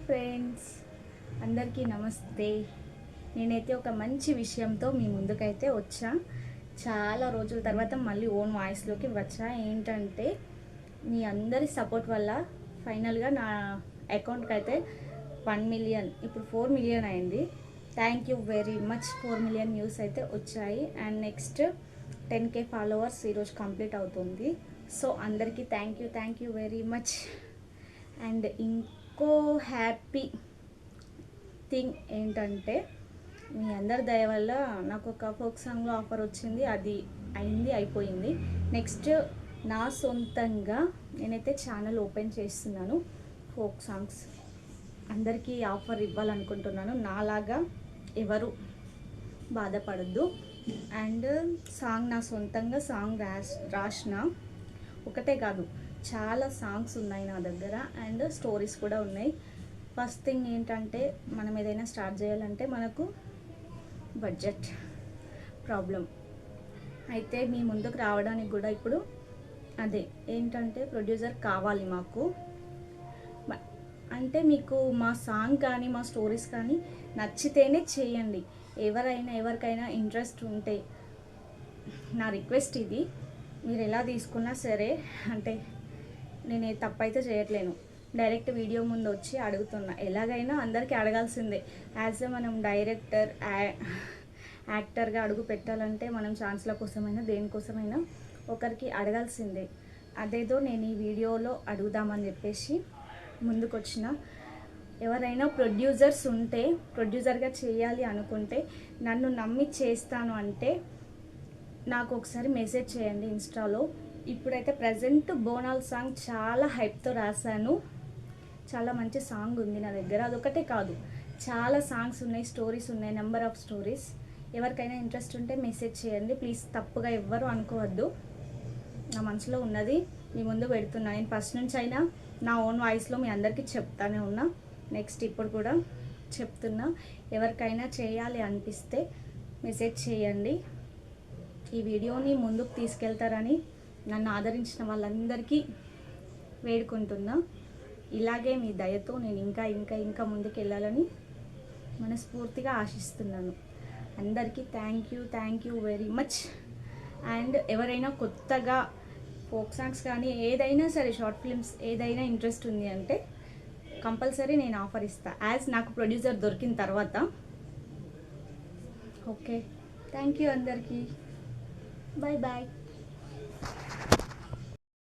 Friends, అందరికీ నమస్తే. నేనైతే ఒక మంచి విషయంతో మీ ముందుకైతే వచ్చా. చాలా రోజుల తర్వాత మళ్ళీ ఓన్ వాయిస్లోకి వచ్చా. ఏంటంటే మీ అందరి సపోర్ట్ వల్ల ఫైనల్గా నా అకౌంట్కి అయితే 1 మిలియన్, ఇప్పుడు 4 మిలియన్ అయింది. Thank you very much. 4 million views అయితే వచ్చాయి. అండ్ నెక్స్ట్ 10K ఫాలోవర్స్ ఈరోజు కంప్లీట్ అవుతుంది. సో అందరికీ thank you very much. And ఇంకో హ్యాపీ థింగ్ ఏంటంటే మీ అందరి దయ వల్ల నాకు ఒక ఫోక్ సాంగ్లో ఆఫర్ వచ్చింది. అది అయిపోయింది. నెక్స్ట్ నా సొంతంగా నేనైతే ఛానల్ ఓపెన్ చేస్తున్నాను. ఫోక్ సాంగ్స్ అందరికీ ఆఫర్ ఇవ్వాలనుకుంటున్నాను. నాలాగా ఎవరు బాధపడద్దు. అండ్ సాంగ్ నా సొంతంగా సాంగ్ రాసిన ఒకటే కాదు, చాలా సాంగ్స్ ఉన్నాయి నా దగ్గర. అండ్ స్టోరీస్ కూడా ఉన్నాయి. ఫస్ట్ థింగ్ ఏంటంటే మనం ఏదైనా స్టార్ట్ చేయాలంటే మనకు బడ్జెట్ ప్రాబ్లం అయితే మీ ముందుకు రావడానికి కూడా ఇప్పుడు అదే ఏంటంటే ప్రొడ్యూసర్ కావాలి మాకు. అంటే మీకు మా సాంగ్ కానీ మా స్టోరీస్ కానీ నచ్చితేనే చేయండి. ఎవరికైనా ఇంట్రెస్ట్ ఉంటే నా రిక్వెస్ట్ ఇది. మీరు ఎలా తీసుకున్నా సరే, అంటే నేను తప్పైతే చేయట్లేను. డైరెక్ట్ వీడియో ముందు వచ్చి అడుగుతున్నా. ఎలాగైనా అందరికీ అడగాల్సిందే. యాజ్ మనం డైరెక్టర్ యాక్టర్గా అడుగు పెట్టాలంటే మనం ఛాన్స్ల కోసమైనా దేనికోసమైనా ఒకరికి అడగాల్సిందే. అదేదో నేను ఈ వీడియోలో అడుగుదామని చెప్పేసి ముందుకు వచ్చిన. ఎవరైనా ప్రొడ్యూసర్స్ ఉంటే, ప్రొడ్యూసర్గా చేయాలి అనుకుంటే, నన్ను నమ్మి చేస్తాను అంటే నాకు ఒకసారి మెసేజ్ చేయండి ఇన్స్టాలో. ఇప్పుడైతే ప్రజెంట్ బోనాల్ సాంగ్ చాలా హైప్తో రాశాను. చాలా మంచి సాంగ్ ఉంది నా దగ్గర. అదొకటే కాదు, చాలా సాంగ్స్ ఉన్నాయి, స్టోరీస్ ఉన్నాయి, నెంబర్ ఆఫ్ స్టోరీస్. ఎవరికైనా ఇంట్రెస్ట్ ఉంటే మెసేజ్ చేయండి ప్లీజ్. తప్పుగా ఎవ్వరు అనుకోవద్దు. నా మనసులో ఉన్నది మీ ముందు పెడుతున్నా. నేను ఫస్ట్ నుంచి అయినా నా ఓన్ వాయిస్లో మీ అందరికీ చెప్తానే ఉన్నా. నెక్స్ట్ ఇప్పుడు కూడా చెప్తున్నా. ఎవరికైనా చేయాలి అనిపిస్తే మెసేజ్ చేయండి. ఈ వీడియోని ముందుకు తీసుకెళ్తారని నన్ను ఆదరించిన వాళ్ళందరికీ వేడుకుంటున్నా. ఇలాగే మీ దయతో నేను ఇంకా ఇంకా ఇంకా ముందుకు వెళ్ళాలని మనస్ఫూర్తిగా ఆశిస్తున్నాను. అందరికీ thank you very much. And ఎవరైనా కొత్తగా ఫోక్ సాంగ్స్ కానీ ఏదైనా సరే, షార్ట్ ఫిల్మ్స్ ఏదైనా ఇంట్రెస్ట్ ఉంది అంటే కంపల్సరీ నేను ఆఫర్ ఇస్తాను, యాజ్ నాకు ప్రొడ్యూసర్ దొరికిన తర్వాత. ఓకే, థ్యాంక్ యూ అందరికీ. Bye bye.